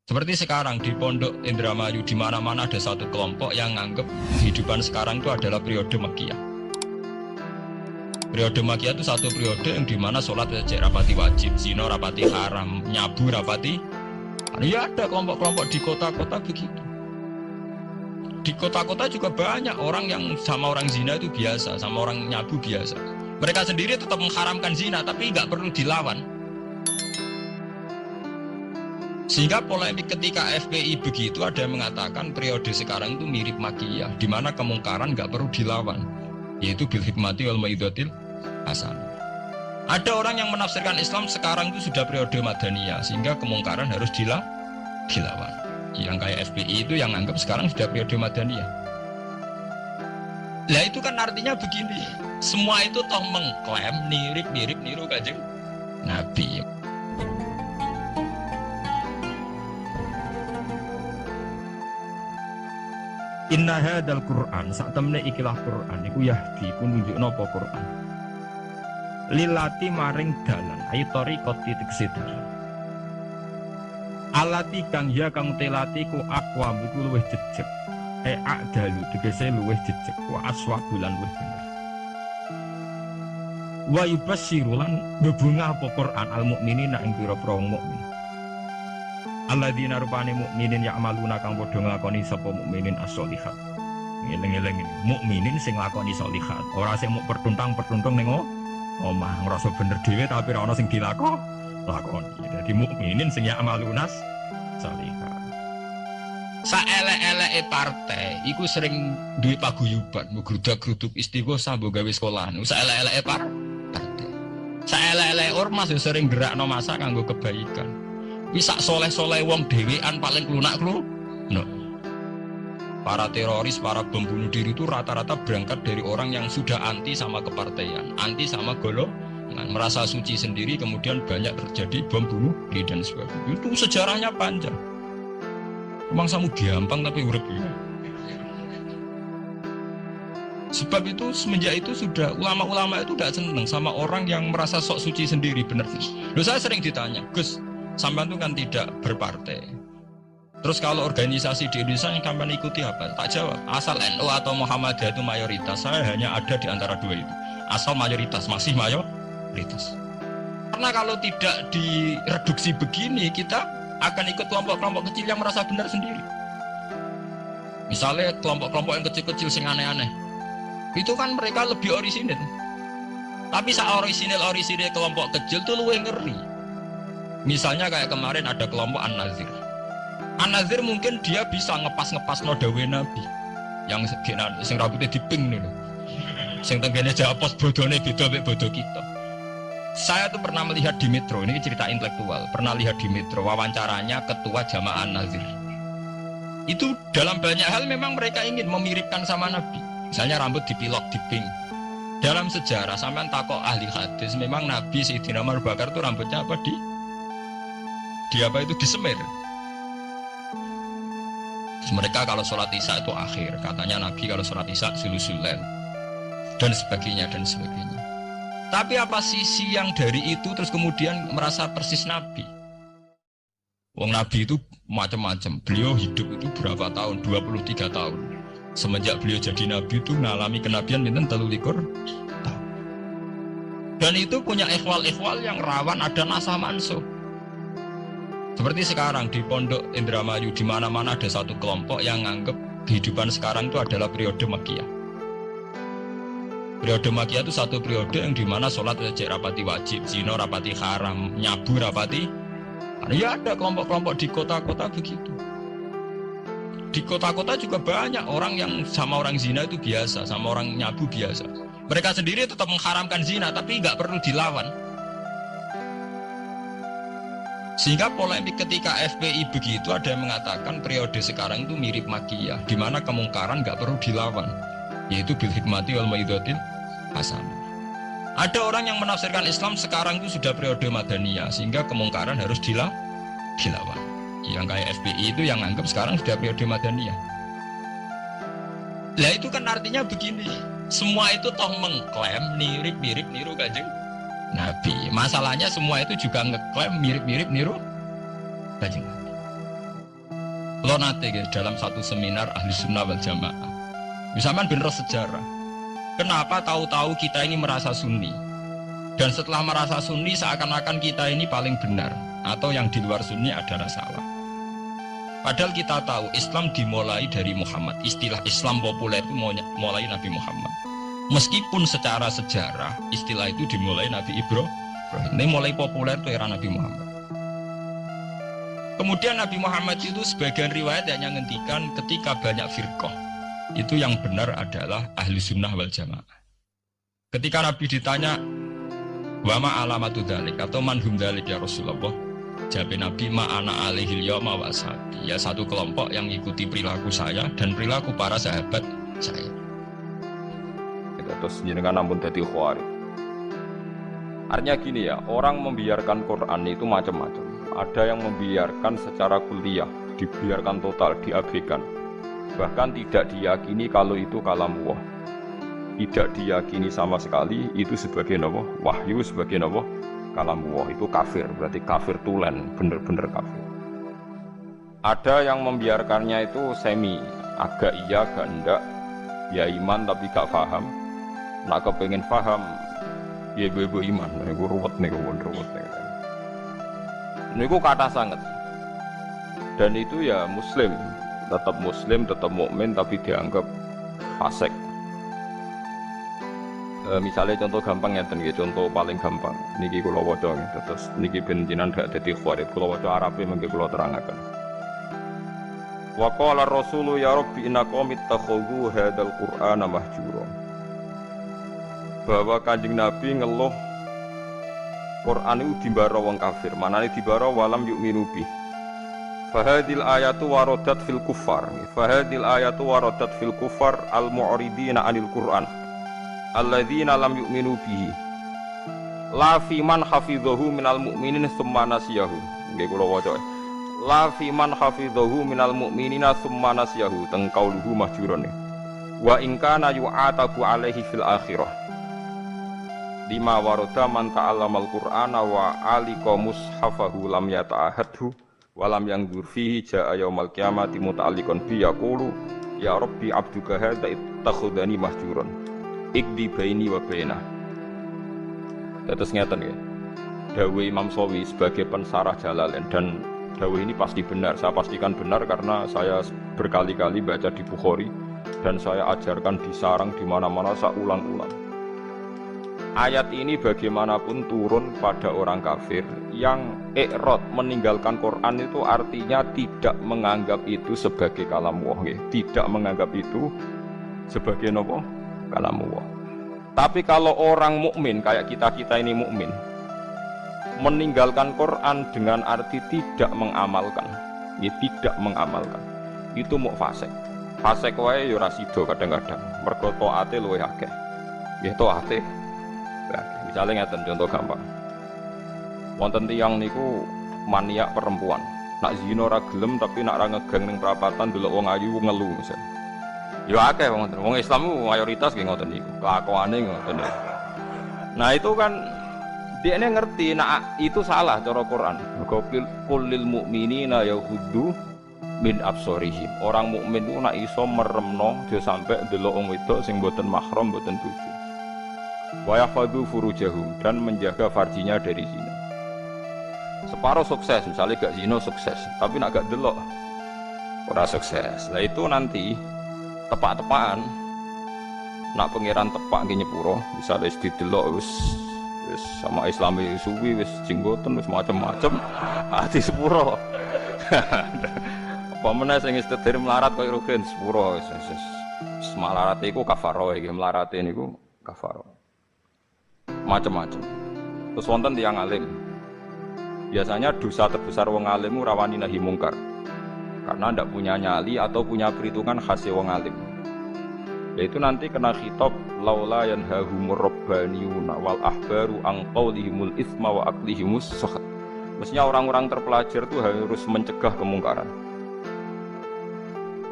Seperti sekarang di Pondok Indramayu, di mana-mana ada satu kelompok yang nganggep kehidupan sekarang itu adalah periode Makkiyah. Periode Makkiyah itu satu periode yang dimana sholat cek rapati wajib, zina rapati haram, nyabu rapati. Ya ada kelompok-kelompok di kota-kota begitu. Di kota-kota juga banyak orang yang sama orang zina itu biasa, sama orang nyabu biasa. Mereka sendiri tetap mengharamkan zina, tapi nggak perlu dilawan. Sehingga polemik ketika FPI begitu, ada yang mengatakan periode sekarang itu mirip Makkiyah, di mana kemungkaran nggak perlu dilawan, yaitu bil hikmati wal mau'izatil hasanah. Ada orang yang menafsirkan Islam sekarang itu sudah periode Madaniyah, sehingga kemungkaran harus dilawan. Yang kayak FPI itu yang anggap sekarang sudah periode Madaniyah. Lah itu kan artinya begini, semua itu toh mengklaim mirip niru Kanjeng Nabi. Inna hadzal Qur'an, sak temne ikilah Qur'an iku yahdi ku nunjukno apa Qur'an. Lilati maring dalan, ayo tariqat tegese dalan. Alati kang ya kang telati ku aqwa iku luwih jejeg. Adalu tegese luwih jejeg, wa aswabulan luwih bener. Wa yubasyirulan bebungah apa Qur'an al mukminina ing pira-pira mukmin. Alladzina rupane mukminin ya'maluna kang padha nglakoni sapa mukminin as-sholihat. Ngeleng-eleng mukminin sing nglakoni sholihat, ora sing muk pertuntang ning omah ngrasa bener dhewe tapi ora ana sing lakoni. Dadi mukminin sing ya'maluna sholihat. Saelek-eleke partai iku sering duwe paguyuban, ngrudak-gruduk istighosah mbok gawe sekolahan. Saelek-eleke partai. Saelek-eleke ormas sering gerakno masa kanggo kebaikan. Bisa soleh-soleh wong dhewean paling klunak-kluk. No. Para teroris, para bom bunuh diri itu rata-rata berangkat dari orang yang sudah anti sama kepartaian, anti sama golongan, merasa suci sendiri, kemudian banyak terjadi bom bunuh diri dan sebagainya. Itu sejarahnya panjang. Emang samu gampang tapi urip ya. Sebab itu semenjak itu sudah ulama-ulama itu tidak senang sama orang yang merasa sok suci sendiri, benar sih. Loh, saya sering ditanya, Gus, sampean itu kan tidak berpartai. Terus kalau organisasi di Indonesia yang sampean ikuti apa? Tak jawab. Asal NU atau Muhammadiyah itu mayoritas, saya hanya ada di antara dua itu. Asal mayoritas, masih mayoritas. Karena kalau tidak direduksi begini, kita akan ikut kelompok-kelompok kecil yang merasa benar sendiri. Misalnya kelompok-kelompok yang kecil-kecil sing aneh-aneh. Itu kan mereka lebih orisinil. Tapi saat orisinil kelompok kecil itu luwih ngeri. Misalnya kayak kemarin ada kelompok An-Nazir. An-Nazir mungkin dia bisa ngepas no dawe Nabi. Yang sing rambutnya diping nih loh. Sing tenggene jawab pos bodone beda mek bodo kita. Saya tuh pernah melihat di Metro, ini cerita intelektual. Pernah lihat di Metro wawancaranya ketua Jamaah An-Nazir. Itu dalam banyak hal memang mereka ingin memiripkan sama Nabi. Misalnya rambut dipilok, diping. Dalam sejarah sampean takok ahli hadis, memang Nabi Sayyidina Abu Bakar itu rambutnya apa di semir. Mereka kalau sholat isya itu akhir, katanya Nabi kalau sholat isya sulusulen dan sebagainya. Tapi apa sisi yang dari itu terus kemudian merasa persis Nabi? Wong Nabi itu macam-macam. Beliau hidup itu berapa tahun? 23 tahun. Semenjak beliau jadi Nabi itu ngalami kenabian minten 23 tahun. Dan itu punya ikhwal-ikhwal yang rawan ada nasah mansuh. Seperti sekarang di Pondok Indramayu, di mana-mana ada satu kelompok yang nganggep kehidupan sekarang itu adalah periode Makkiyah. Periode Makkiyah itu satu periode yang dimana sholat cek rapati wajib, zina rapati haram, nyabu rapati. Ya ada kelompok-kelompok di kota-kota begitu. Di kota-kota juga banyak orang yang sama orang zina itu biasa, sama orang nyabu biasa. Mereka sendiri tetap mengharamkan zina, tapi nggak perlu dilawan. Sehingga polemik ketika FPI begitu, ada yang mengatakan periode sekarang itu mirip Makkiyah, di mana kemungkaran nggak perlu dilawan, yaitu bil hikmati wal mau'izatil hasanah. Ada orang yang menafsirkan Islam sekarang itu sudah periode Madaniyah, sehingga kemungkaran harus dilawan. Yang kayak FPI itu yang anggap sekarang sudah periode Madaniyah. Lah itu kan artinya begini, semua itu toh mengklaim mirip niru Kanjeng Nabi. Masalahnya semua itu juga ngeklaim mirip niru Kanjeng Nabi. Kalau nanti dalam satu seminar ahli sunnah wal jamaah, misalkan bener sejarah, kenapa tahu-tahu kita ini merasa sunni, dan setelah merasa sunni seakan-akan kita ini paling benar, atau yang di luar sunni adalah salah. Padahal kita tahu Islam dimulai dari Muhammad, istilah Islam populer itu mulai Nabi Muhammad. Meskipun secara sejarah istilah itu dimulai Nabi Ibrahim, ini mulai populer itu era Nabi Muhammad. Kemudian Nabi Muhammad itu sebagian riwayat hanya ngendikan ketika banyak firqah, itu yang benar adalah ahli sunnah wal jamaah. Ketika Nabi ditanya, wa ma alamatu dzalik atau manhum dzalik ya Rasulullah, jawab Nabi, ma ana alaihil yauma wa ashabi, ya satu kelompok yang ikuti perilaku saya dan perilaku para sahabat saya. Terus jenengan ampun dadi khawarij. Artinya gini ya, orang membiarkan Quran itu macam-macam. Ada yang membiarkan secara kuliah, dibiarkan total, diabaikan. Bahkan tidak diyakini kalau itu kalamullah. Tidak diyakini sama sekali itu sebagai apa? Wahyu, sebagai apa? Kalamullah. Itu kafir, berarti kafir tulen, bener-bener kafir. Ada yang membiarkannya itu semi, agak iya, agak enggak. Ya iman tapi gak paham. Nak kepengen paham, ya ibu iman. Ini ruwet nih, ruwet nih. Ini kata sangat. Dan itu ya muslim, tetap mukmin tapi dianggap fasik. Misalnya contoh gampang ya, contoh paling gampang. Niki kula waca terus niki ben jenengan gak dadi khawarij. Kula waca Arabe mengke kula terangaken. Wa qala ar-rasulu ya rabbi inna qaumi ittakhadhu hadzal qur'ana mahjura. Bahwa Kanjeng Nabi ngeluh Quran itu dibara wong kafir, manane dibara walam yu'minu bih. Fahadil ayatu waradat fil kuffar. Fahadil ayatu waradat fil kuffar al-mu'ridina 'anil Qur'an. Alladzina lam yu'minu bihi. La fi man hafidhahu minal mu'minin tsumma nasiyahu. Nggih kula waca. La fi man hafidhahu minal mu'minina tsumma nasiyahu. Teng qauluhu mahjuran. Wa in kana yu'atabu 'alaihi fil akhirah. Lima waroda man ta'allamal qur'ana wa alika mushafahu lam yata'ahadhu wa lam yangdur fihi ja'a yaumal qiyamati muta'alliqan bi yaqulu ya rabbi abduka hadza ittakhadhani mahjuran ikdi baini wa bainah. Terus ngeten ya, dawuh Imam Sawi sebagai pensarah Jalalain, dan dawuh ini pasti benar, saya pastikan benar karena saya berkali-kali baca di Bukhari dan saya ajarkan di sarang di mana-mana, saya ulang-ulang. Ayat ini bagaimanapun turun pada orang kafir yang i'rad meninggalkan Quran, itu artinya tidak menganggap itu sebagai kalamullah, tidak menganggap itu sebagai apa? Kalamullah. Tapi kalau orang mukmin kayak kita ini mukmin, meninggalkan Quran dengan arti tidak mengamalkan, tidak mengamalkan, itu mau fasik. Fasik wae ya ora sida kadang-kadang. Mergo taate luwih akeh. Nggih taate. Nah, misalnya ngeten contoh gampang. Wonten tiyang niku maniak perempuan. Nak zina ora gelem tapi nak ra ngegang ning prapatan delok wong ayu ngelu misal. Ya akeh wong Islam mayoritas nggih ngoten niku. Kelakuane ngoten niku. Nah, itu kan dia ini ngerti nak itu salah cara Quran. Qulil mu'minina yaghuddu min absarihim. Orang mukmin itu nak iso meremno aja sampe delok wong wedok sing mboten mahram, mboten bojo. Wa yahfadzu furujahum, dan menjaga farjinya dari zina. Separuh sukses, misalnya gak zina sukses, tapi nak gak delok ora sukses. Lah itu nanti tepak-tepakan nak pangeran tepak nggih nyepuro, misalnya wis didelok wis sama Islami suwi wis jenggoten wis macam-macam ati sepuro. Apa meneh sing wis tedir melarat koyo rugen sepuro wis malarate iku kafaroh iki, melarate niku kafaroh. Macam-macam. Terus wonten tiyang alim. Biasanya dosa terbesar wong alim rawani nahi mungkar. Karena ndak punya nyali atau punya perhitungan khas wong alim. Yaitu nanti kena khitab laula yanhahumur rabbaniyuna wal ahbaru an qaulihimul itsma wa aqlihimus sukhat. Mestinya orang-orang terpelajar itu harus mencegah kemungkaran.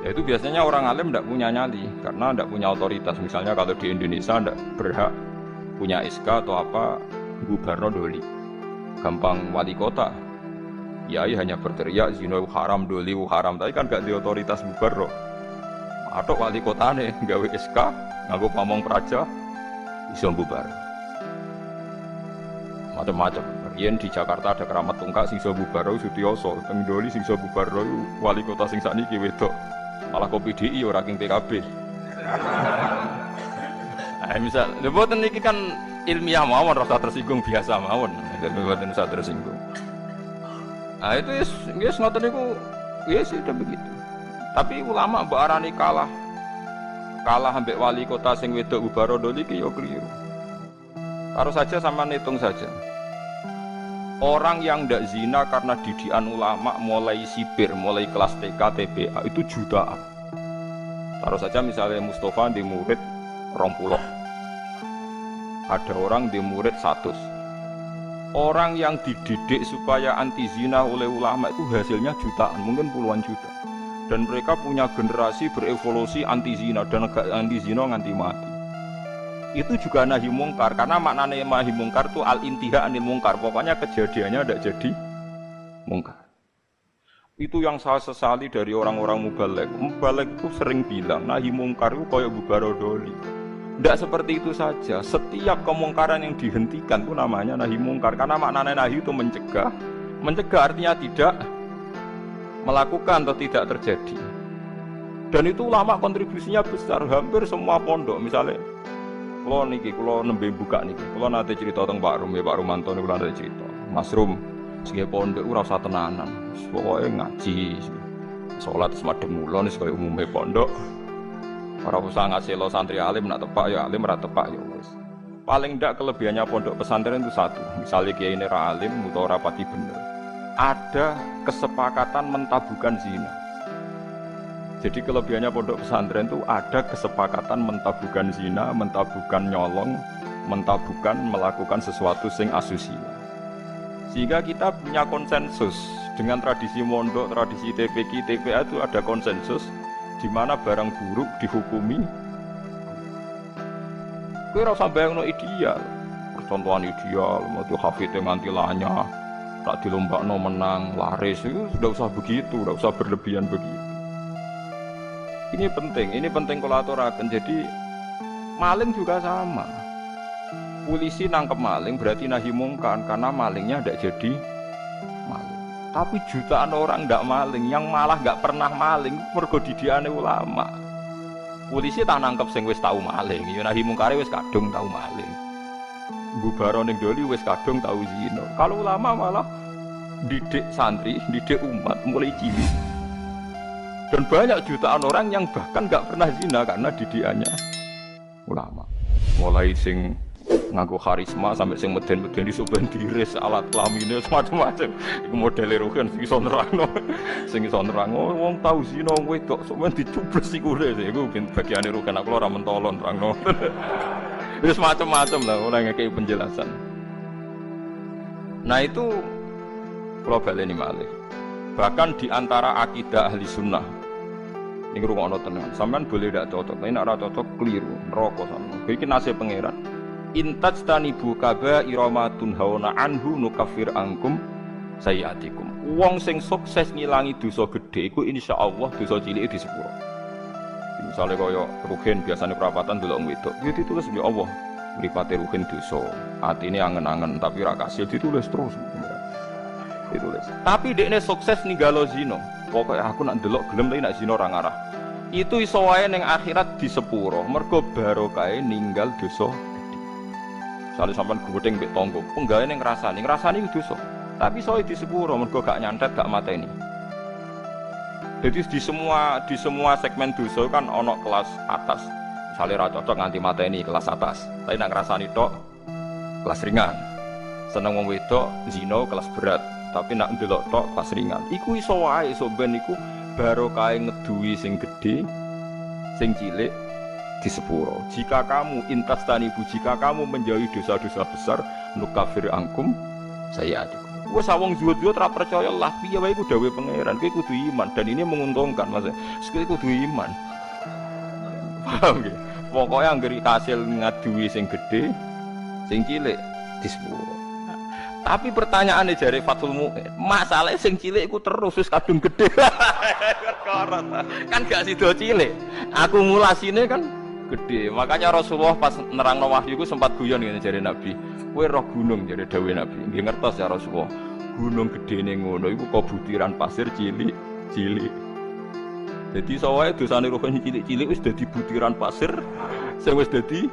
Yaitu biasanya orang alim ndak punya nyali karena ndak punya otoritas. Misalnya kalau di Indonesia ndak berhak punya SK atau apa, Gubarno doli, gampang wali kota, kiai hanya berteriak zina haram, doli haram, tapi kan gak di otoritas bubar loh. Atau wali kotane gawe SK, nganggo pamong praja, iso bubar. Macam-macam. Yen di Jakarta ada keramat tungkak sing iso bubar Sutioso, teng doli sing iso bubar wali kota sing sakniki wedok. Malah kopi DI ora king PKB. Nah, misal, mboten niki kan ilmiah mawon rasa tersinggung biasa mawon, mboten usah tersinggung. Nah itu yes ngoten niku yes itu begitu. Tapi ulama mbok arani kalah ambek wali kota sing wedok Ubarodo iki ya keliru. Karo saja sama hitung saja. Orang yang ndak zina karena didikan ulama mulai sipir, mulai kelas TK, TPA itu jutaan. Taruh saja misalnya Mustafa di murid 20. Ada orang di murid 100. Orang yang dididik supaya anti zina oleh ulama itu hasilnya jutaan, mungkin puluhan juta. Dan mereka punya generasi berevolusi anti zina dan anti zina nganti mati. Itu juga nahi mungkar, karena maknanya nahi mungkar itu al-intiha anil mungkar. Pokoknya kejadiannya tidak jadi mungkar. Itu yang saya sesali dari orang-orang mubaligh. Mubaligh itu sering bilang nahi mungkar itu kayak bubarodoli. Tidak seperti itu saja. Setiap kemungkaran yang dihentikan itu namanya nahi mungkar. Karena maknanya nahi itu mencegah. Mencegah artinya tidak melakukan atau tidak terjadi. Dan itu ulama kontribusinya besar. Hampir semua pondok misalnya. Kalau nembe buka niki. Kalau nanti cerita tentang Pak Rum, ya Pak Rumanto niku nanti cerita. Mas Rum, sing pondok ora usah tenanan. Pokoke ngaji. Salat semadeng mulon wis kaya umume pondok. Ora usah ngasih lo santri alim nak tepak ya alim, ora tepak ya wis. Paling ndak kelebihannya pondok pesantren itu satu. Misalnya kiai ini ra alim utawa rapati bener. Ada kesepakatan mentabukan zina. Jadi kelebihannya pondok pesantren itu ada kesepakatan mentabukan zina, mentabukan nyolong, mentabukan melakukan sesuatu sing asusila. Sehingga kita punya konsensus dengan tradisi mondok, tradisi TPQ, TPA itu ada konsensus di mana barang buruk dihukumi. Kowe ora usah bayangno ideal. Percontohan ideal, mau hafidhe nganti lanyah, tak dilombakno menang, laris itu sudah usah begitu, sudah usah berlebihan begitu. Ini penting kalau aturaken. Jadi maling juga sama. Polisi nangkep maling berarti nahi mungkar karena malingnya tidak jadi maling. Tapi jutaan orang tidak maling, yang malah nggak pernah maling mergo didikane ulama. Polisi tak nangkep sing wis tau maling, ya nahi mungkare wis kadung tau maling. Bubaro ning doli wis kadung tau zina. Kalau ulama malah didik santri, didik umat mulai cilik. Dan banyak jutaan orang yang bahkan nggak pernah zina karena didikannya ulama. Mulai sing nganggo karisma sampai sing meden-meden iso ben diris alat kelaminnya semacam-macam. Iku modele roken sing iso nerangno. Sing iso nerangno wong tau zina wong wedok sok men dicubles iku lho. Iku bagiane roken aku ora mentolon nerangno. Wis macam-macam lah orang ngekei penjelasan. Nah itu kula baleni malih. Bahkan di antara akidah ahli sunnah ini ngrungokno tenan. Sampeyan boleh ndak cocok, nek ora cocok keliru, neraka sampeyan. Iki nasib pangeran. Intajtanibu kaba'ira ma tunhauna anhu nukaffir ankum sayiatikum. Wong sing sukses ngilangi dosa gedhe iku insyaallah dosa cilike disepuro. Misale kaya ruhin biasane perapatan delok wedok, ya ditulis ya Allah, mripate ruhin dosa. Atine angen-angen tapi ora kasil ditulis terus. Ditulis. Tapi dekne sukses ninggalo zina. Pokoke aku nak ndelok gelem tapi nak zina ora ngarah. Itu iso wae ning akhirat disepuro. Mergo barokahe ninggal dosa. Sale sampean gudeng mbek tangga, penggaweane ngrasani iku dosa. Tapi iso disepuro mergo gak nyantet, gak mateni. Jadi di semua segmen dosa kan ana kelas atas. Misale ra cocok nganti mateni kelas atas. Tapi nak ngrasani tok kelas ringan. Seneng wong wedok zina kelas berat. Tapi nak ndelok tok pas ringan. Iku iso wae iso ben iku barokah ngeduwi sing gedhe, sing cilik disepuro. Jika kamu jika kamu menjauhi dosa-dosa besar, nukafir angkum sayiatikum. Wes wong zuhud-zuhud ora percaya lah piye wae iku dawuhe pangeran. Kowe kudu iman dan ini menguntungkan Mas. Kowe kudu iman. Paham nggih? Pokoke anggere kasil ngaduwi sing gedhe, sing cilik disepuro. Tapi pertanyaannya jare Fathul Mu'in, masalahnya sing cilik iku terus wis kadung gede. Kan gak sido cilik. Akumulasinya kan gede. Makanya Rasulullah pas nerangno wahyu iku sempat guyon ngene jare Nabi. Kowe roh gunung jare dawuh Nabi. Nggih ngertos ya Rasulullah. Gunung gedene ngono iku kok butiran pasir cilik-cilik. Jadi sawae dosane rohane cilik-cilik wis dadi butiran pasir sing wis dadi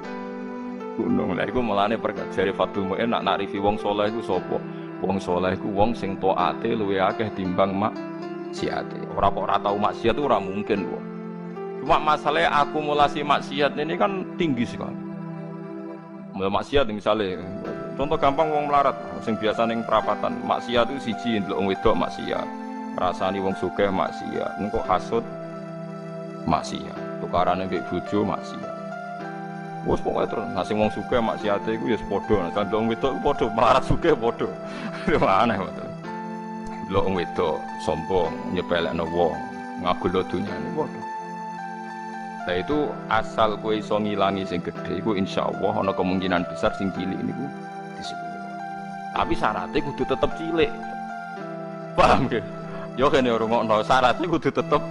gunung. Lah iku mulane perkara Fathul Mu'in nak narifi wong saleh iku sapa? Wong saleh iku wong sing taate luwih akeh timbang maksiate. Ora kok ora tau maksiat itu ora mungkin kok. Cuma masalahnya akumulasi maksiat ini kan tinggi sekali. Maksiat misalnya contoh gampang wong melarat sing biasa ning perapatan. Maksiat itu siji ndelok wong wedok maksiat. Rasani wong sugih maksiat. Engko hasud maksiat. Tukarane mbek bojo maksiat. Wes pokoke terus sing wong sugih maksiate iku ya padha, nek wong wedok iku padha, melarat sugih padha. Aneh wae. Lho wong wedok sombong, nyepelekno wong, ngagul dunyane padha. Lah itu asal kowe iso ngilangi sing gedhe iku insyaallah ana kemungkinan besar sing cilik niku disebut. Tapi syaratnya kudu tetep cilik. Paham ge? Yo kene rungokno syaratnya kudu tetep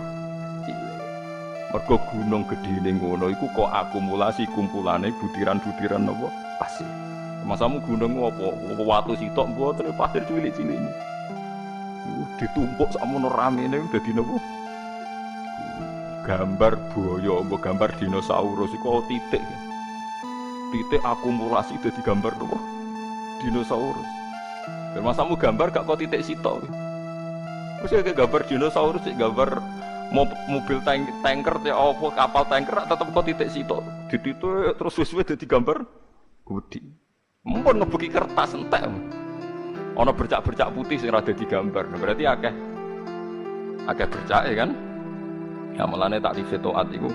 mergo gunung gedene ngono iku kok akumulasi kumpulane butiran-butiran napa pasir. Masamu gunung apa watu sitok mboten pasir cilik-cilik ini. Ditumpuk sakmono ramene dadi napa? Gambar buaya, mbok gambar dinosaurus iku titik. Titik akumulasi dadi gambar napa? Dinosaurus. Ben masamu gambar gak kok titik sitok. Wis gambar dinosaurus sik gambar mobil tanker te apa kapal tanker tetep kok titik sitok dititik terus wis-wis dadi gambar gudi. Mumpun ngebuki kertas entek. Ana bercak-bercak putih sing ora dadi gambar. Berarti akeh bercake kan? Ya mulane taklife taat iku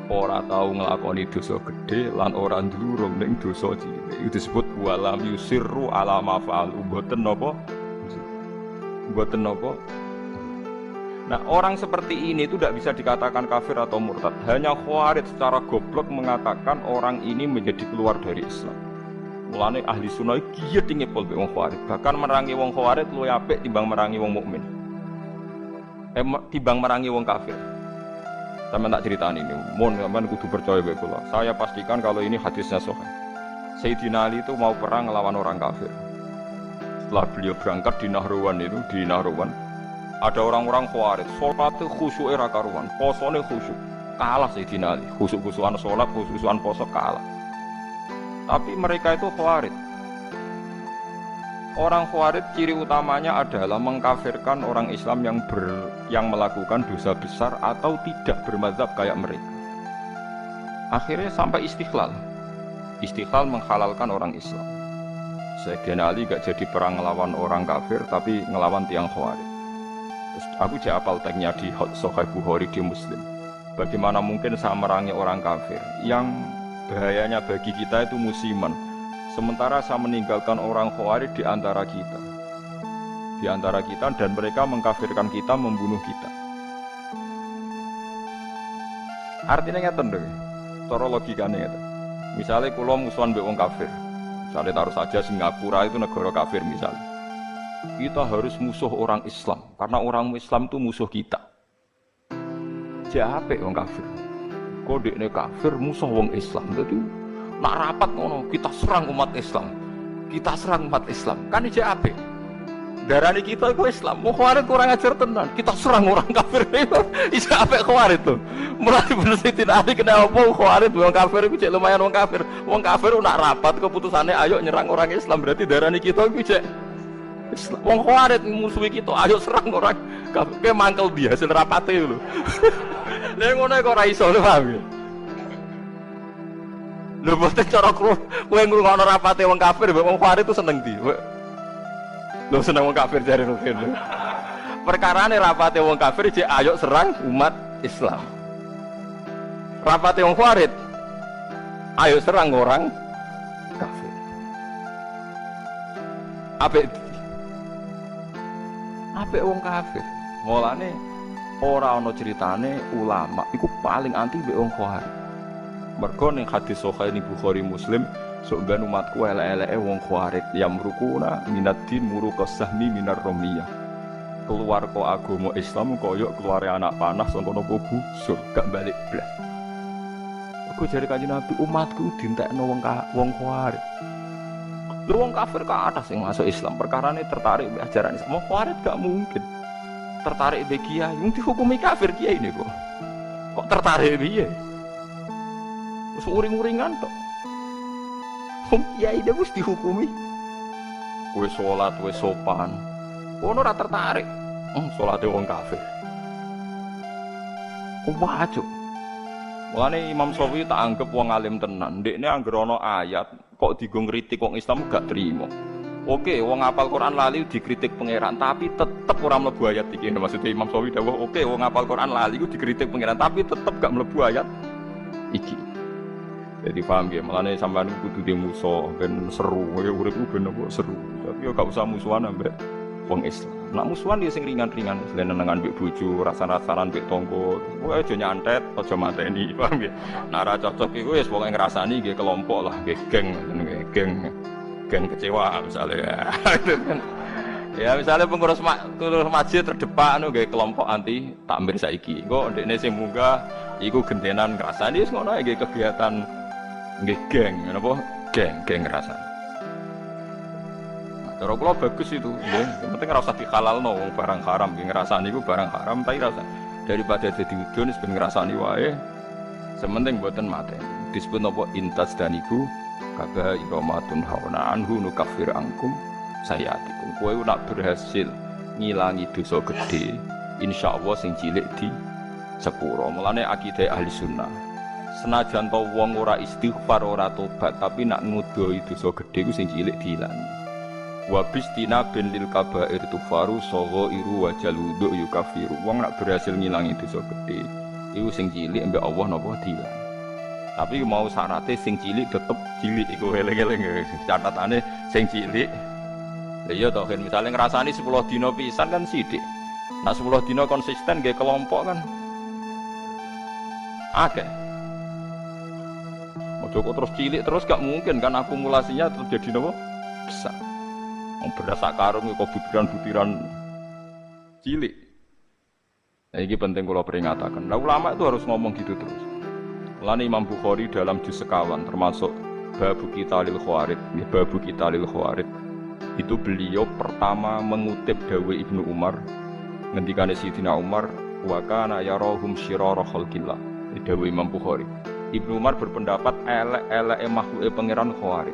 ora tau nglakoni dosa gedhe lan ora ndurung ning dosa cilik. Iku disebut walam yusirru ala ma fa'alu. Mboten napa? Mboten napa? Nah orang seperti ini itu tidak bisa dikatakan kafir atau murtad. Hanya Khawarij secara goblok mengatakan orang ini menjadi keluar dari Islam. Mulane ahli sunnah giat ngepol wong Khawarij. Bahkan merangi wong Khawarij luwih apik timbang merangi wong mukmin. Timbang merangi wong kafir. Sampeyan tak critani ini. Mun sampeyan kudu percaya bae kula. Saya pastikan kalau ini hadisnya sahih. Sayyidina Ali itu mau perang melawan orang kafir. Setelah beliau berangkat di Nahrawan itu, di Nahrawan ada orang-orang Khawarij, sholat khusyuk era karuan, posone khusyuk, kalah Sayyidina Ali, khusyuk-khusyukan sholat, khusyuk-khusyukan poso kalah. Tapi mereka itu Khawarij. Orang Khawarij ciri utamanya adalah mengkafirkan orang Islam yang melakukan dosa besar atau tidak bermadzhab kayak mereka. Akhirnya sampai istiqlal menghalalkan orang Islam. Sayyidina Ali gak jadi perang ngelawan orang kafir, tapi ngelawan tiang Khawarij. Aku cek apal teknya di Sahih Bukhari di Muslim. Bagaimana mungkin saya merangi orang kafir yang bahayanya bagi kita itu musiman. Sementara saya meninggalkan orang Khawarij di antara kita. Dan mereka mengkafirkan kita, membunuh kita. Artinya ngeten lho. Cara logikane ngeten. Misalnya kula musuhan mbek wong kafir. Misalnya taruh saja Singapura itu negara kafir misalnya. Kita harus musuh orang Islam karena orang Islam itu musuh kita. Jape wong kafir. Kodekne kafir musuh wong Islam. Dadi nak rapat ngono kita serang umat Islam. Kan iki jape. Darani kita iku Islam. Mau Khawarij kurang ajar tenan. Kita serang orang kafir. Iki jape Khawarij to. Mulai bener Sayyidina Ali kena apa Khawarij wong kafir iku cek lumayan wong kafir. Wong kafir nak rapat keputusannya ayo nyerang orang Islam berarti darani kita iku cek wong Khawarij musuhi kita, ayo serang orang kafir mangkel dia hasil rapate lho. Lha ngono kok ora iso lho paham ya. Lho boten cara kowe ngrungokno rapate wong kafir wong Khawarij itu seneng di. Lho seneng wong kafir jare Rukin lho. Perkarane rapate wong kafir jek ayo serang umat Islam. Rapate wong Khawarij ayo serang orang kafir. Apik wong kafir. Mulane ora ana ceritane ulama iku paling anti mbek wong Khawarij. Mergo ning hadis sahih Bukhari Muslim, Sok ben umatku elek-eleke wong khawarij yamrukuna minad-din muruqas sahmi minar ramiyah. Keluar kok agama Islam koyo keluare anak panah saka napa busur gak balik blas. Aku jare Kanjeng Nabi umatku dintekno wong khawarij. Lho wong kafir ke atas sing masuk Islam perkarane tertarik mbek ajaran Islam. Wong khawarij gak mungkin tertarik mbek kiai, wong dihukumi kafir kiai niku. Kok tertarik piye? Wis uring-uringan tok. Wong kiai dia mesti dihukumi. Kowe salat, kowe sopan. Ono ora tertarik. Salate wong kafir. Wajib. Mulane Imam Syafi'i tak anggap wong alim tenan. Ndekne anggere ana ayat kok digo ngritik wong Islam gak trimo. Oke, wong hafal Quran lali dikritik pangeran, tapi tetep ora mlebu ayat iki. Maksudnya Imam Syafi'i dawuh, oke, wong hafal Quran lali ku dikritik pangeran, tapi tetep gak mlebu ayat iki. Jadi paham ya, malah sampean kudu di musuh ben seru, ya uripku ben kok seru. Tapi yo gak usah musuhan ambek wong Islam. Nak musuhan dia sing ringan-ringan, selain nenengan mbek bojo, rasa-rasanan mbek tangga. Kowe aja nyantet, aja mateni, paham ya. Nak ora cocok iku wis pokoke ngrasani nggih kelompok lah, nggih geng kecewa misalnya. Ya misalnya pengurus masjid terdepak anu nggih kelompok anti takmir saiki. Engko ndekne sing munggah iku gentenan ngrasani wis ngono nggih kegiatan nggih geng, napa? Geng ngrasani. Cara kula bagus itu, nggih. Yang penting ora usah dihalalno wong barang haram, nggih ngrasani iku barang haram tapi ora usah daripada dadi udun wis ben ngrasani wae. Sementing mboten mate. Disebut napa intas dan iku kabeh iromatun hauna anhu nukafir angkum sayatikum. Kowe nak berhasil ngilangi dosa gedhe, insyaallah sing cilik di sepuro. Mulane akidah ahli sunnah. Senajan to wong ora istighfar ora tobat, tapi nak ngudoi dosa gedhe ku sing cilik diilangi. Wa bistina bin lil kabair tufaru saghairu wa jaludu yukafiru. Wong nak berhasil ngilangi dosa gedhe, iku sing cilik mbek Allah napa diilangi. Tapi mau syaratnya sing cilik tetep cilik iku eling-eling catatane sing cilik. Lha iya to kan misale ngrasani 10 dina pisan kan sithik. Nah 10 dina konsisten nggih kelompok kan akeh. Ojo kok terus cilik terus gak mungkin kan akumulasinya terus jadi napa? Besar. Wong beras sak karung kok butiran-butiran cilik. Nah, ini penting kula peringatkan. Nah, ulama itu harus ngomong gitu terus. Mulane Imam Bukhari dalam juz sekawan termasuk babu kita lil khawarid, babu kita lil khawarid. Itu beliau pertama mengutip dawuh Ibnu Umar ngendikane Sayyidina Umar wa kana yarahum syirara khalqillah. Dawuh Imam Bukhari. Ibnu Umar berpendapat elek-eleke makhluke pangeran khawarid.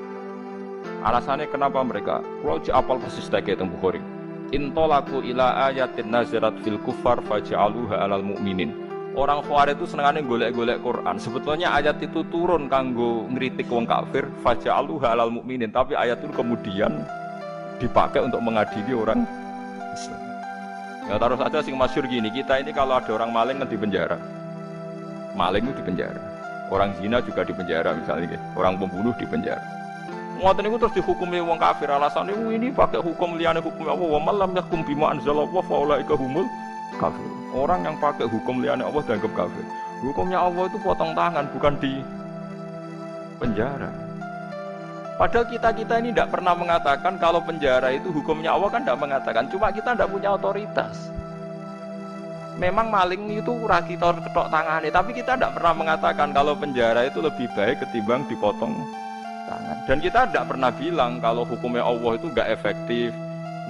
Alasannya kenapa mereka? Kalau apal persis teke teng Bukhari. Intolaku ila ayatin nazarat fil kufar faj'aluha alal mu'minin. Orang khawarij itu senengane golek-golek Quran. Sebetulnya ayat itu turun kanggo ngritik wong kafir, faj'aluha alal mu'minin, tapi ayat itu kemudian dipakai untuk mengadili orang Islam. Ya taruh saja sing masyhur gini, kita ini kalau ada orang maling kan di penjara. Maling itu di penjara. Orang zina juga di penjara misalnya, orang pembunuh di penjara. Ngoten niku terus dihukumi wong kafir alasane ini pakai hukum liyane hukum Allah wa man lam yakum bima anzalallahu fa ulaika humul kafir. Orang yang pakai hukum liyane Allah dianggap kafir. Hukumnya Allah itu potong tangan bukan di penjara. Padahal kita ini tidak pernah mengatakan kalau penjara itu hukumnya Allah kan tidak mengatakan. Cuma kita tidak punya otoritas. Memang maling itu ora kita ketok tangane, tapi kita tidak pernah mengatakan kalau penjara itu lebih baik ketimbang dipotong tangan. Dan kita tidak pernah bilang kalau hukumnya Allah itu enggak efektif,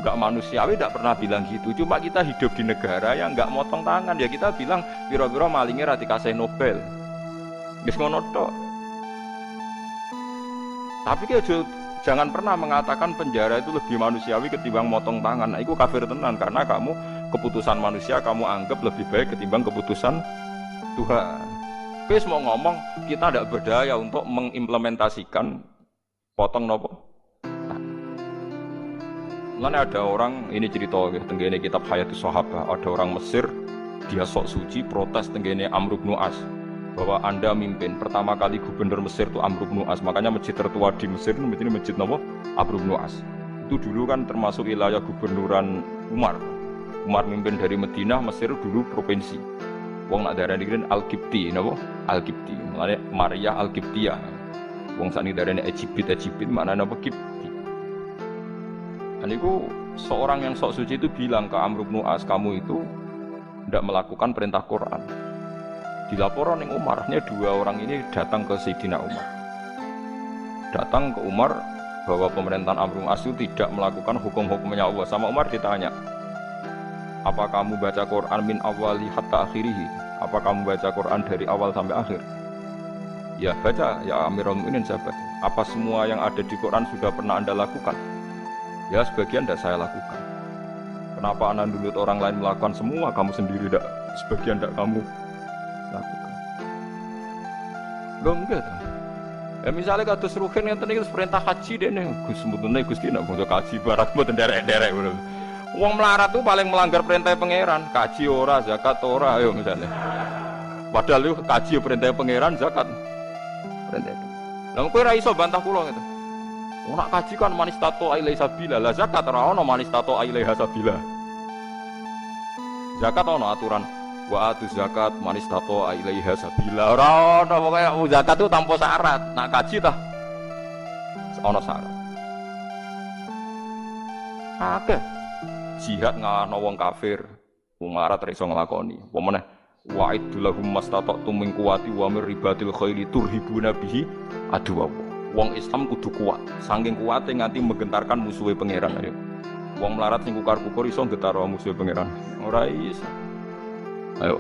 enggak manusiawi, tidak pernah bilang gitu. Cuma kita hidup di negara yang enggak motong tangan, ya kita bilang pira-pira malingnya ra dikasih Nobel. Wis ngono tok. Tapi jangan pernah mengatakan penjara itu lebih manusiawi ketimbang motong tangan. Nah, itu kafir tenan karena kamu keputusan manusia kamu anggap lebih baik ketimbang keputusan Tuhan. Wis mau ngomong kita tidak berdaya untuk mengimplementasikan potong nopo. Mulane ada orang ini cerita tenggene kitab Hayatus Sahabah, ada orang Mesir dia sok suci protes tenggene Amr bin As bahwa Anda mimpin pertama kali gubernur Mesir itu Amr bin As, makanya masjid tertua di Mesir itu masjid nopo Amr bin As. Itu dulu kan termasuk wilayah gubernuran Umar. Umar mimpin dari Madinah, Mesir dulu provinsi. Wong nak darani kene Al-Qibti napa? Al-Qibti. Mulane Maria Al-Qibtiyah. Wong sakniki darane Ejibit maknane apa Kipti. Aniku seorang yang sok suci itu bilang ke Amr bin As, kamu itu tidak melakukan perintah Quran. Dilaporan yang Umarnya dua orang ini datang ke Sayyidina Umar. Datang ke Umar bahwa pemerintahan Amr bin As itu tidak melakukan hukum-hukumnya Allah. Sama Umar ditanya, apa kamu baca Quran min awali hatta akhirihi? Apa kamu baca Quran dari awal sampai akhir? Ya baca, ya Amirul Mukminin saya baca. Apa semua yang ada di Quran sudah pernah Anda lakukan? Ya sebagian tidak saya lakukan. Kenapa Anda nuntut orang lain melakukan semua, kamu sendiri tidak, sebagian tidak kamu lakukan? Loh enggak tuh. Ya misalnya kata Ruhin yang tadi perintah haji deh nih, Gus sebetulnya Gus tidak mau kaji barat buat derek. Uang melarat tuh paling melanggar perintah pangeran, kaji ora, zakat ora, ayo misalnya. Padahal itu kaji perintah pangeran, zakat perintah. Lalu kau raiso bantah pulau gitu. Nak kaji kan manis tato ailai sabila, lah zakat ora ono manis tato ailai hasabila. Zakat ono aturan, wa atu zakat manis tato ailai hasabila. Ora ono pokoknya zakat itu tanpa syarat. Nak kaji tah ono syarat. Akeh jihad ngalahno wong kafir, wong larat ra iso nglakoni. Apa meneh wa'idul lahum mastata'tum min quwwati wa mir ribatil khairi turhibuna bihi aduwa. Wong Islam kudu kuat, saking kuate nganti menggentarkan musuhe pangeran. Ayo. Wong melarat sing kukar-kukur iso nggetar musuhe pangeran. Ora iso. Ayo.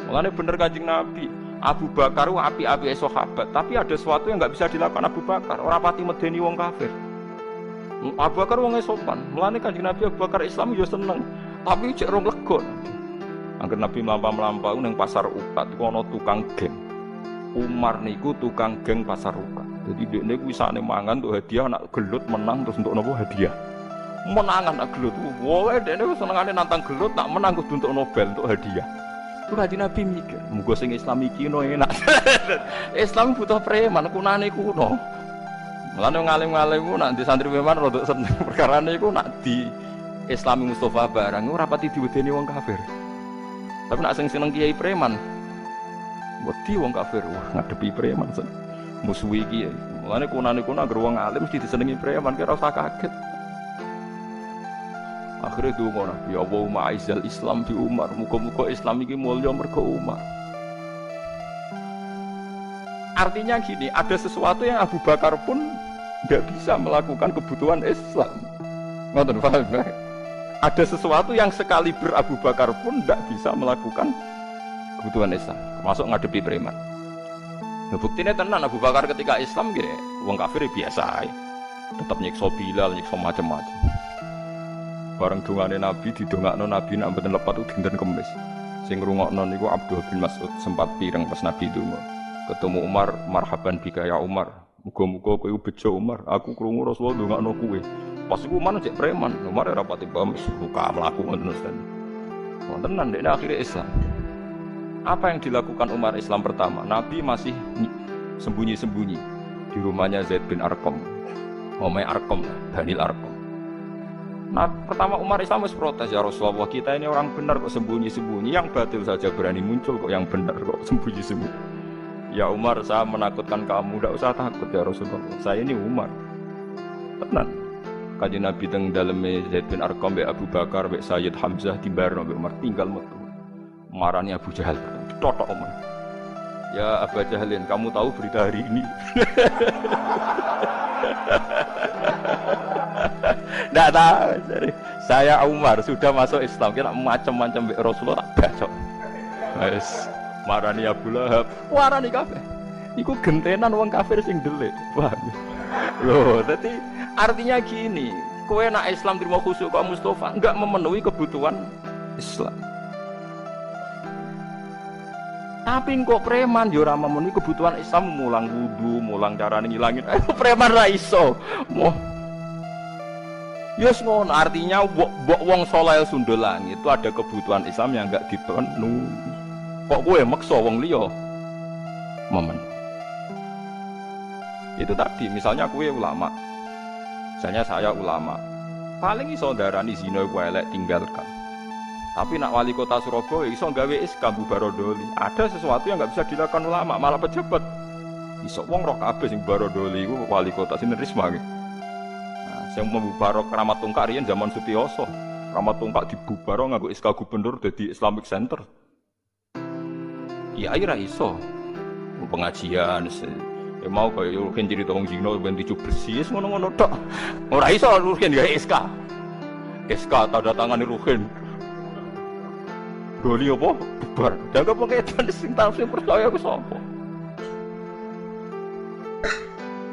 Mulane bener Kanjeng Nabi, Abu Bakar ku api-api sahabat, tapi ada sesuatu yang enggak bisa dilakukan Abu Bakar, ora pati medeni wong kafir. Abu Bakar wong sopan, mulane Kanjeng Nabi Abu Bakar Islam yo seneng, tapi cek rong lego. Angger Nabi mlampah-mlampah ning pasar Uqad iku ana tukang geng. Umar niku tukang geng pasar Uqad. Jadi dekne kuwi sakne mangan untuk hadiah, nak gelut menang terus untuk napa hadiah. Menangan nak gelut. Woe dekne senengane nantang gelut, nak menang kudu untuk Nobel untuk hadiah. Ku Kanjeng Nabi mikir, muga sing Islam iki no enak. Islam butuh preman, kunane kuno. Mulane ngalim-ngalimku nak di santri preman rodok seneng perkarane iku nak di Islami Mustafa barang ora pati diwedeni wong kafir. Tapi nak sing seneng kiai preman, wedi wong kafir, wah ngadepi preman musuh iki. Mulane kunane kuno agar wong alim mesti disenengi preman, kira usah kaget. Akhire donga Nabi, ya Allahumma aizal Islam bi Umar, muga-muga Islam iki mulya mergo Umar. Artinya gini, ada sesuatu yang Abu Bakar pun tidak bisa melakukan kebutuhan Islam. Ngoten paham ya? Ada sesuatu yang sekali Abu Bakar pun tidak bisa melakukan kebutuhan Islam, termasuk ngadepi preman. Nah, buktinya tenan Abu Bakar ketika Islam gitu, wong kafir biasa, tetap nyiksa Bilal, nyiksa macam-macam. Bareng dongane Nabi, didongakno Nabi nak mboten lepat dinten Kamis. Sing ngrungokno niku Abdul bin Mas'ud sempat pireng pas Nabi donga. Ketemu Umar, marhaban bika ya Umar. Muga-muga kowe bejo Umar, aku krungu Rasulullah ndongakno kowe. Pas iku Umar cek preman, Umar ora pati paham suka mlaku ngoten Ustaz. Wonten nang dekne akhire Islam. Apa yang dilakukan Umar Islam pertama? Nabi masih sembunyi-sembunyi di rumahnya Zaid bin Arqam. Omai Arqam, Daniel Arqam. Nah, pertama Umar Islam harus protes, ya Rasulullah, kita ini orang benar kok sembunyi-sembunyi, yang batil saja berani muncul kok yang benar kok sembunyi-sembunyi. Ya Umar, saya menakutkan kamu, tidak usah takut ya Rasulullah, saya ini Umar. Tenan. Kanjeng Nabi teng daleme Zaid bin Arqam be Abu Bakar be Sayyid Hamzah dibarno be Umar tinggal metu. Marani Abu Jahal, totok Umar. Ya Abu Jahalin, kamu tahu berita hari ini? Tidak tahu. Saya Umar sudah masuk Islam, kira macam-macam be Rasulullah tak bacok. Wes marani Abu Lahab, marani kafir. Iku gentenan wong kafir sing delik. Paham? Loh, dadi artinya gini, kowe nak Islam terima khusyuk kok Mustafa enggak memenuhi kebutuhan Islam. Tapi kok preman yo ora memenuhi kebutuhan Islam, mulang wudu, mulang carane ngilangin. Preman ra iso. Yes ngono, artinya wong saleh sundul langit itu ada kebutuhan Islam yang enggak dipenuhi. Kok kowe maksa wong liya momen. Itu tadi, misalnya kowe ulama. Misalnya saya ulama. Paling iso ndarani zina iku elek tinggalkan. Tapi nak wali kota Surabaya iso gawe SK bubarodoli. Ada sesuatu yang enggak bisa dilakukan ulama, malah pejabat Iso wong roh kabeh sing Barodoli iku wali kota sing Risma iki. Nah, sing membubarok Kramat Tungkak riyen zaman Sutioso. Kramat Tungkak dibubaro nganggo SK gubernur dadi Islamic Center. Ya ora iso. Pengajian ya mau kaya Ruhin cerita wong Cina ben dicu bersih ngono-ngono tok. Ora iso Ruhin gawe SK. SK tanda tangane Ruhin. Doli apa? Bubar. Jaga pengetan sing tafsir percaya ku sapa?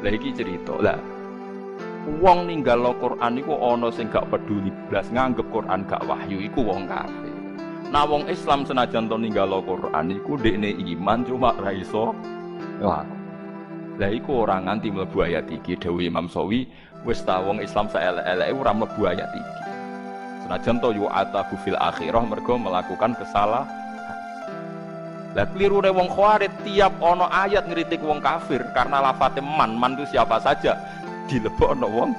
Lah iki cerita. Lah wong ninggal Al-Qur'an iku ana sing gak peduli blas nganggep Qur'an gak wahyu iku wong kafir. Nah wong Islam senajan to ninggal Al-Qur'an iku ndekne iman cuma ra iso laku. Lah iku ora nganti mlebu ayat iki dawuh Imam Sawi wis ta wong Islam saelek-eleke ora mlebu ayat iki. Senajan to yu'atabu fil akhirah mergo melakukan kesalahan. Lah klirune wong Khawarij tiap ana ayat ngritik wong kafir karena lafate man itu siapa saja dilebokno wong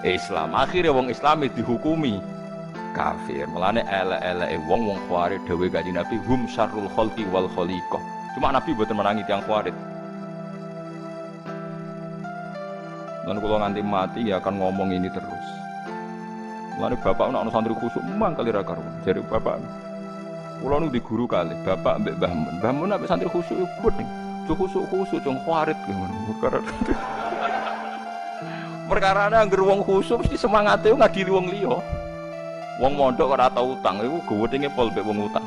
Islam. Akhire wong Islam dihukumi kafir. Mulane elek-eleke wong Khawarij dawuh Kanjeng Nabi hum syarrul khalqi wal khaliqah. Cuma Nabi mboten menangi tiyang Khawarij. Lan kula nganti mati ya akan ngomong ini terus. Mulane bapak ana santri khusuk mangkali ra karuan. Jare bapak kula nu di guru kali, bapak mbek Mbah Mun. Mbah Mun ambek santri khusuk iku kuning. Cuk khusuk cung Khawarij ngono. Perkarane anggere wong khusuk mesti semangate ngadili wong liya. Wong mondok ora tau utang iku gowedenge pol mbek wong utang.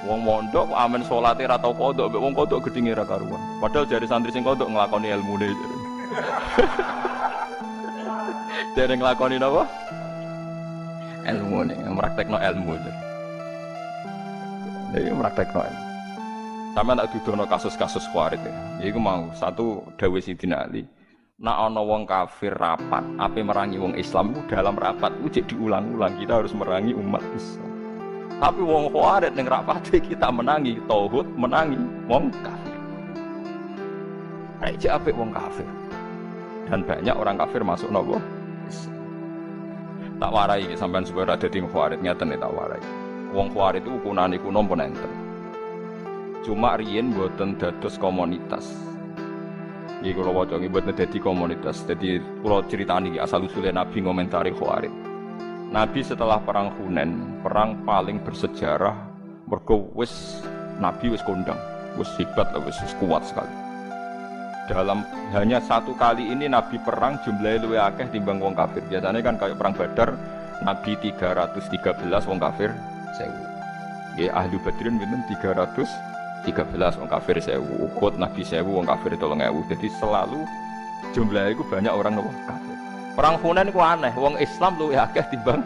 Wong mondok amen salate ora tau kodok mbek wong kodok gedhinge ra karuan. Padahal jare santri sing kodok nglakoni ilmune jare. Jare nglakoni napa? Ilmune, praktekno ilmu. Jadi praktekno ilmu. Sampeyan tak dudono kasus-kasus Khawarij ya. Iku mau satu dawuh Sidina Ali. Nek ana wong kafir rapat, ape merangi wong Islam itu dalam rapat itu cek diulang-ulang kita harus merangi umat Islam. Tapi wong Khawarij ning rapate kita menangi tauhid, menangi wong kafir. Aja apik wong kafir. Dan banyak orang kafir masuk nopo Islam. Tak warai sampean supaya ada di Khawarij ngeten tak warai. Wong Khawarij itu ukunane kuno pun enten. Cuma riyen mboten dados komunitas. Iki kula waca iki mboten dadi komunitas. Dadi kula critani iki asal usule Nabi ngomentari Khawarij. Nabi setelah perang Hunain, perang paling bersejarah mergo wis Nabi wis kondang, wis hebat, wis kuat sekali. Dalam hanya satu kali ini Nabi perang jumlahnya luwih akeh timbang wong kafir. Biasanya kan kayak perang Badar Nabi 313 wong kafir 1000. Nggih ahli Badrin pinten 313 wong kafir 1000. Uhud Nabi 1000 wong kafir 3000. Jadi selalu jumlahnya itu banyak orang nopo kafir. Perang Hunain itu aneh, wong Islam luwih akeh timbang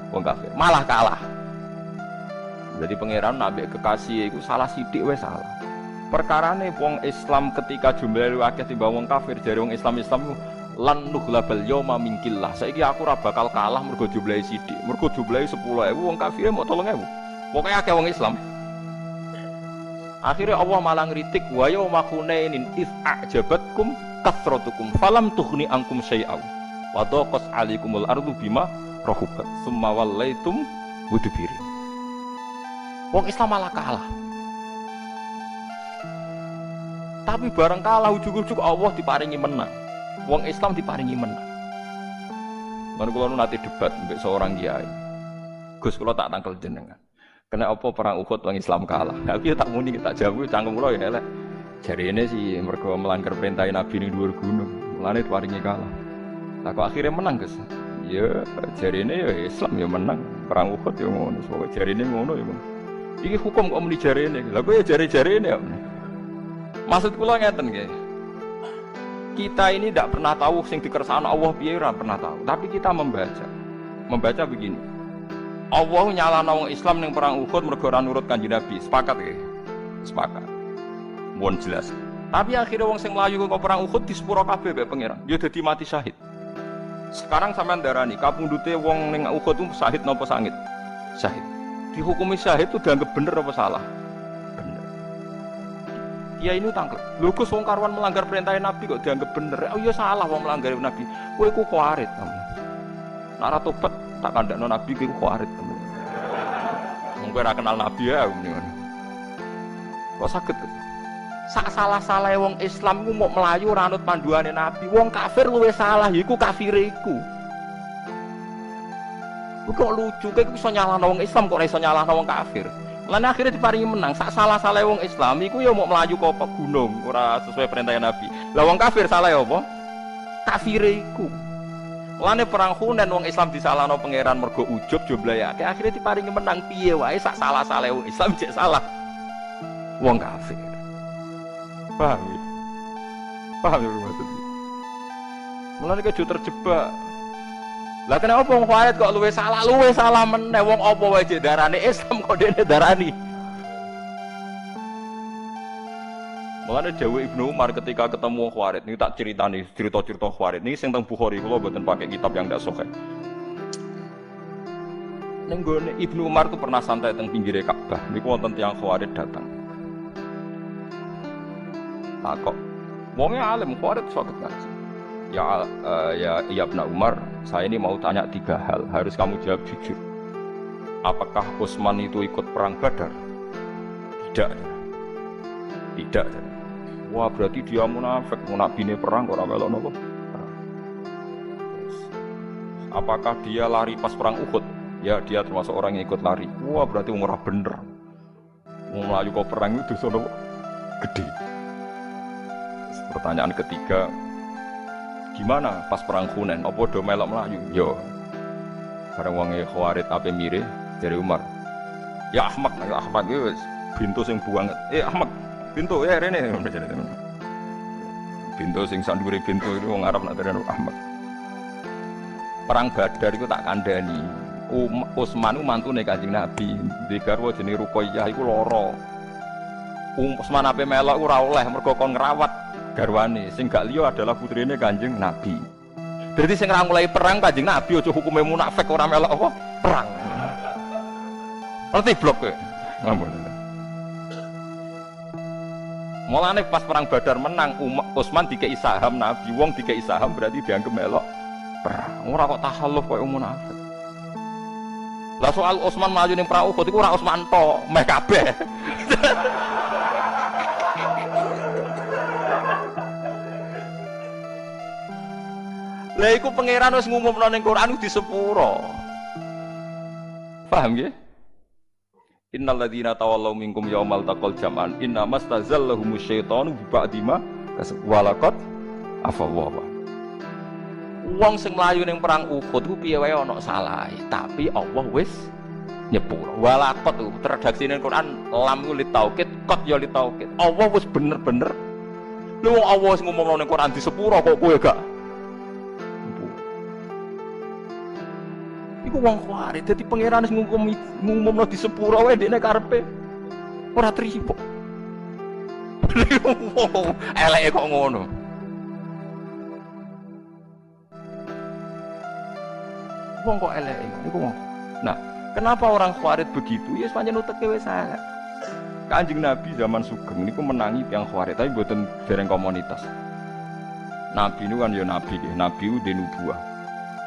wong kafir. Malah kalah. Jadi pangeran Nabi kekasih itu salah sithik wis salah. Perkarane wong Islam ketika jumlahe akeh timbang wong kafir jare wong Islam lan nughlabal yauma minkillah. Saiki aku ora bakal kalah mergo jumlahe sithik. Mergo jumlahe 10.000 wong kafire mok 3.000. Pokoke akeh wong Islam. Akhirnya Allah malah ngritik wa yauma khunainin iz a'jabatkum kathratukum falam tughni ankum syai'aw wa daqas 'alaikumul ardu bima rahubat summa wallaitum mudbirin. Wong Islam malah kalah. Tapi bareng kalah ujug-ujug Allah diparingi menang. Wong Islam diparingi menang. Baru kula nanti debat mbek seorang kiai. Gus kula tak tangkel jenengan. Kena apa perang Uhud wong Islam kalah. Aku tak muni tak jawab cangkem kula ya elek. Jarine sih mergo melanggar perintah Nabi ning dhuwur gunung. Mulane diparingi kalah. Lah kok akhirnya menang, Gus. Ya jarine ya Islam ya menang. Perang Uhud ya ngono. Pokoke jarine ngono ya. Iki hukum kok muni jarine. Lah kok ya jare-jarine ya. Maksud kula ngeten nggih. Kita ini tidak pernah tahu sing dikersakno Allah piye ora pernah tahu, tapi kita membaca. Membaca begini. Allah nyalano wong Islam ning perang Uhud mergo ora nurut Kanjeng Nabi. Sepakat nggih? Sepakat. Mohon jelas. Tapi akhirnya wong sing mlayu kok perang Uhud disepuro kabeh mbek pangeran. Ya dadi mati syahid. Sekarang sampean darani kapundhute wong ning Uhud itu syahid napa sangit? Syahid. Dihukumi syahid itu dianggap bener apa salah? Ya ini tangkep. Lho Gus wong karuan melanggar perintah Nabi kok dianggap bener. Oh iya salah wong melanggar Nabi. Kowe iku Khawarij. Nek ora tobat tak kandhakno Nabi iku Khawarij. Wong kowe ora kenal Nabi ya ngene. Kok saged? sak salah-salahe wong Islam ku mau melayu ora anut panduane Nabi. Wong kafir luwih salah, iku kafire iku. Kok lucu, kayak iso nyalahno wong Islam kok ora iso nyalahno wong kafir. Lan akhirnya diparingi menang, sak salah-salahe wong Islam iku ya mau melayu ke gunung, ora sesuai perintah Nabi. Lah wong kafir salah ya apa? Kafire iku. Lane perang Hunain wong Islam disalahno pangeran mergo ujub jumlahe akeh, akhirnya diparingi menang piye wae sak salah-salahe wong Islam jek salah wong kafir. Paham ya? Paham ya maksudnya? Mulane kejo terjebak. Lah kenapa wong Khawarij kok luwih salah meneh wong apa wae jek darane Islam kok dene darani. Mulane dawuh Ibnu Umar ketika ketemu wong Khawarij niku tak ceritani cerita-cerita Khawarij niki sing teng Bukhari kula mboten pakai kitab yang ndak sahih. Ning gone Ibnu Umar tuh pernah santai teng pinggire Ka'bah niku wonten tiyang Khawarij datang. Takok. Wonge alim Khawarij saged ngaji. Ya Ibnu Umar, saya ini mau tanya 3 hal, harus kamu jawab jujur. Apakah Utsman itu ikut perang Badar? Tidak. Tidak. Wah, berarti dia munafik, munafine perang ora melok napa? Apakah dia lari pas perang Uhud? Ya, dia termasuk orang yang ikut lari. Wah, berarti ora bener. Wong mlayu kok perang itu dosa napa? Gede. Pertanyaan ketiga, gimana pas perang Hunain? Apa do melok mlayu? Yo. Bareng wong Khawarij ape mire dari Umar. Ya Ahmad iki wis bintu sing buanget. Ahmad, bintu ya rene. Bintu sing sandure bintu itu wong Arab nak derene Ahmad. Perang Badar iku tak kandhani. Utsman ku mantune Kanjeng Nabi. Di garwa jenenge Ruqayyah iku lara. Utsman ape melok ora oleh mergo kon ngrawat garwane. Sing gak liya adalah putrine Kanjeng Nabi. Berarti sing ora mulai perang Kanjeng Nabi aja hukume munafik ora melok apa? Perang. Ngerti blok kowe? Ngampun. Mulane pas perang Badar menang, Utsman dikei saham Nabi, wong dikei saham berarti dianggap melok perang. Ora kok tahalluf koyo munafik. Lah soal Utsman maju ning perang Uhud iku ora Utsman tok, meh kabeh. Lah iku pangeran wis ngumumno ning Quran di sepuro. Paham nggih? Innal ladzina tawallaw minkum yaumal taqal jam'an inna mastazallahumus syaitanu bi ba'di ma kaswalaqat afawwa. Wong sing mlayu ning perang Uhud ku piye wae ana salahe, tapi Allah wis nyepuro. Walaqat redaksine Quran lam ku li taukid, qad ya li taukid. Allah wis bener-bener. Lha wong Allah wis ngumumno ning Quran di sepuro kok kowe gak? Iku wong Khawarij dadi pangeran wis ngumumno di sepuro wae dekne karepe ora trimo. Eleke kok ngono. Wong kok eleke niku wong. Nah, kenapa orang Khawarij begitu? Ya pancen uteke wis elek. Kanjeng Nabi zaman sugeng niku menangi tiyang Khawarij tapi mboten dereng komunitas. Nabi niku kan ya nabi nggih, nabi ku dhe nubuwah.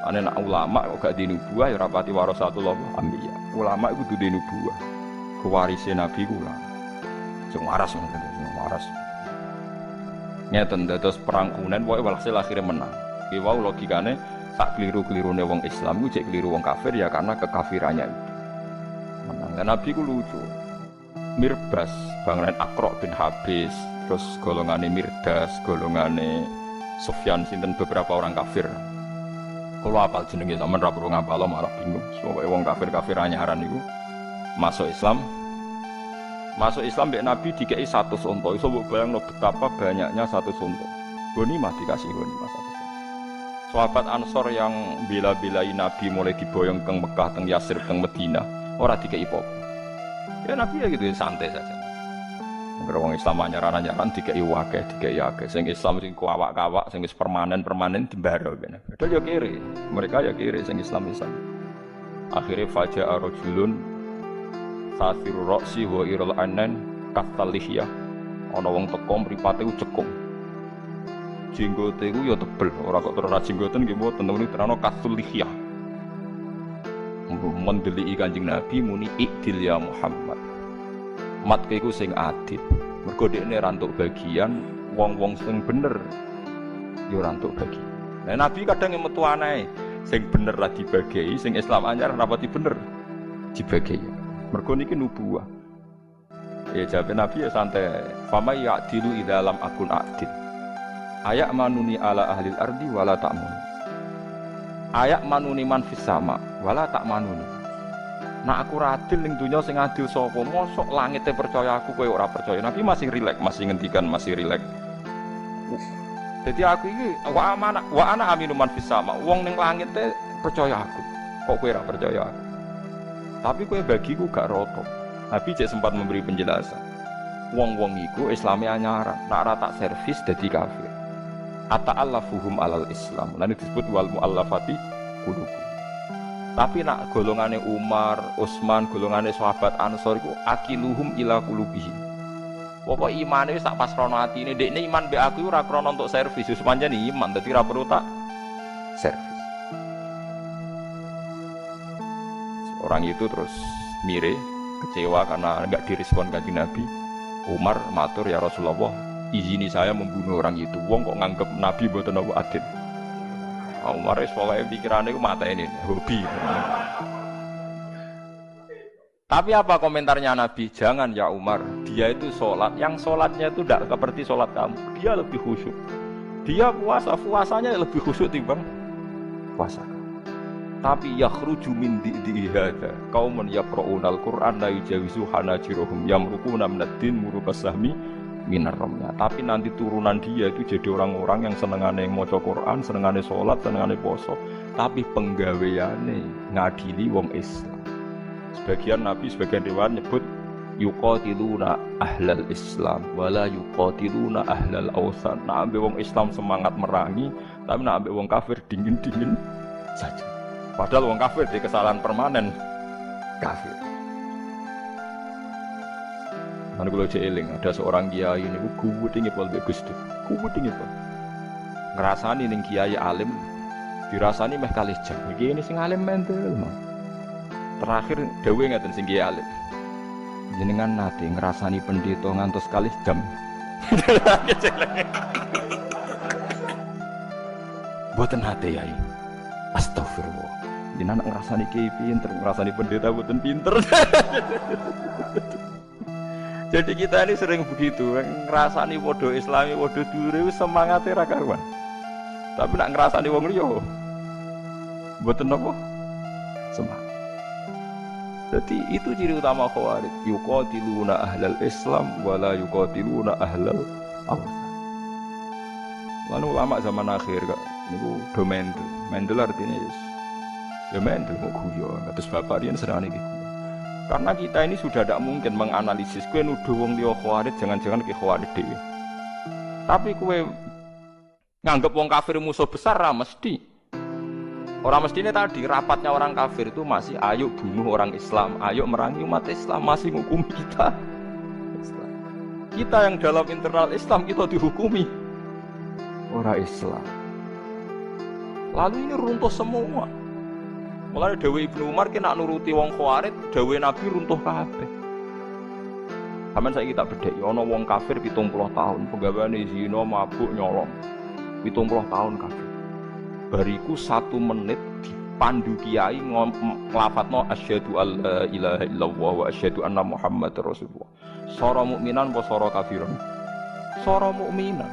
Ane nak ulama kok gak di nubuwah ya rapati warasatul anbiya. Ulama iku kudu di nubuwah. Kewarise Nabi ku ulama. Sing waras ngoten, sing waras. Ngeten dados perang Hunain pokoke walhasil akhire menang. Ki wau logikane sak kliru-klirune wong Islam ku cek kliru wong kafir ya karena kekafirannya itu. Menang. Dan Nabi ku lucu. Mirbas, Bangren Aqra bin Habis, terus golongane Mirdas, golongane Sufyan sinten beberapa orang kafir. Kalau apal jenenge sampean ra perlu ngapal malah bingung. Pokoke wong kafir-kafir anyaran niku masuk Islam. Masuk Islam mbek Nabi dikei 100 unta. Iso mbok bayangno betapa banyaknya 100 unta. Ghanimah dikasih ghanimah 100 unta. Sahabat Ansor yang bela-belai Nabi mulai diboyong ke Mekah, teng Yasrib, teng Madinah, ora dikei apa. Ya Nabi ya gitu santai saja. Wong Islam anyaran-anyaran dikei akeh. Sing Islam sing kuawak-kawak, sing wis permanen dimbaro kene. Padahal yo kiri. Mereka ya kiri sing Islam. Akhire faja'a rajulun sasiru ra'si wa irul anan katalihya. Ana wong teko mripate ku cekung. Jenggote ku ya tebel, ora kok terus jenggoten nggih mboten niku terano katalihya. Mendeliki Kanjeng Nabi muni ikdil ya Muhammad. Matku iku sing adil. Mergo dekne ra entuk bagian, wong-wong sing bener ya ora entuk bagian. Nah Nabi kadang yang metu aneh, sing bener ra dibagi, sing Islam anyar rapati bener dibagi. Mergo niki nubuwah. Ya jawab Nabi ya santai. Fama ya'dilu idza lam akun a'dil. Ayak manuni ala ahlil ardi wala ta'mun. Ayak manuni man fis sama wala ta'manuni. Nah aku adil ning dunya sing adil sapa? Mosok langite percaya aku kowe ora percaya. Nabi masih rileks, masih ngendikan masih rileks. Jadi aku iki wa ana aminu man fis sama. Wong ning langit percaya aku. Kok kowe ora percaya aku? Tapi kowe bagiku gak roto. Nabi cek sempat memberi penjelasan. Wong-wong iku Islame anyaran, nak ora tak servis dadi kafir. Ata'allafuhum alal Islam. Lan disebut wal muallafati qulubuhum. Tapi nak golongane Umar, Utsman, golongane sahabat Ansor iku akiluhum ila qulubihim. Pokok imane wis tak pasrono atine, ndekne iman mbek aku ora krana untuk servis, wis pancen iman dadi ora perlu tak servis. Orang itu terus mire, kecewa karena enggak direspon kanjeng Nabi. Umar matur, ya Rasulullah, izini saya membunuh orang itu. Wong kok nganggep Nabi mboten apa adil. Umar wis pokoke pikirane ku mateni, hobi. Tapi apa komentarnya Nabi? Jangan ya Umar, dia itu sholat, yang sholatnya itu tidak seperti sholat kamu. Dia lebih khusyuk. Dia puasanya lebih khusyuk timbang puasa. Tapi yakhruju min di'i hadza qaumun yaqra'unal Qur'an la yujawizu hanajiruhum yamruquna minad-din murukasahmi minar ramya. Tapi nanti turunan dia itu jadi orang-orang yang senengane maca Quran, senengane salat, senengane poso, tapi penggaweane ngadili wong Islam. Sebagian Nabi, sebagian riwayat nyebut yuqatiluna ahlal Islam wala yuqatiluna ahlal awsan. Nah ambek wong Islam semangat merangi, tapi nak ambek wong kafir dingin-dingin saja. Padahal wong kafir di kesalahan permanen kafir. Mana kalau jeeling ada seorang kiai ini kuwut tinggi pol Gusti, kuwut tinggi pol. Ngerasani ning kiai alim, dirasani meh kalih jam. Iki ini sing alim mentel mah. Terakhir dawuh ngaten sing kiai alim. Jenengan nate ngerasani pendeta ngantos kalih jam. Boten nate yai. Astagfirullah. Jenengan ngerasani kiai pinter, ngerasani pendeta boten pinter. Jadi kita ini sering begitu, ngerasani podo Islami, podo dure, semangatnya ra karuan. Tapi nak ngerasani wong liya, mboten napa? Semangat. Jadi itu ciri utama Khawarij. Yuqatiluna ahlal Islam wala yuqatiluna ahlal awsan. Lalu ulama zaman akhir kok niku do mendel artinya ya mendel kok guyon. Terus bapak riyen senengane iki. Karena kita ini sudah tidak mungkin menganalisis kowe nuduh wong liya Khawarij, jangan-jangan ki Khawarij dhewe. Tapi kowe nganggep wong kafir musuh besar ra mesti. Orang mestinya tadi rapatnya orang kafir itu masih ayo bunuh orang Islam, ayo merangi umat Islam, masih menghukumi kita. Kita yang dalam internal Islam kita dihukumi orang Islam. Lalu ini runtuh semua. Mulai Dewi Ibnu Umar kena nuruti wong Khawarij, Dewi Nabi runtuh kabeh. Sampeyan saiki tak bedheki ana wong kafir 70 tahun, penggaweane zina, mabuk, nyolong. 70 tahun kafir. Bariku 1 menit dipandu kiai nglafatno asyhadu alla ilaha illallah wa asyhadu anna muhammadar rasulullah. Sora mukminan apa sora kafiran? Sora mukminan.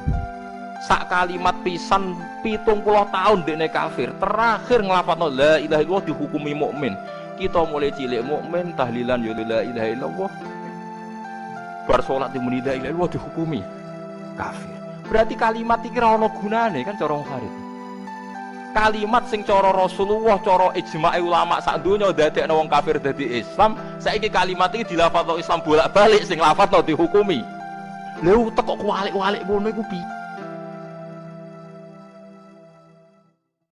Sak kalimat pisan 70 tahun dekne kafir, terakhir nglafatno la ilaha illallah dihukumi mukmin. Kita mulai cilik mukmin tahlilan ya la ilaha illallah. Bar salat dimuni la ilaha illallah dihukumi kafir. Berarti kalimat iki ora ana gunane kan cara Khawarij. Kalimat sing cara Rasulullah, cara ijma' ulama sak donya dadekno wong kafir dadi Islam, saiki kalimat iki dilafadzno Islam bolak-balik sing lafadzno dihukumi. Lha teko kualik-walik ngono iku piye?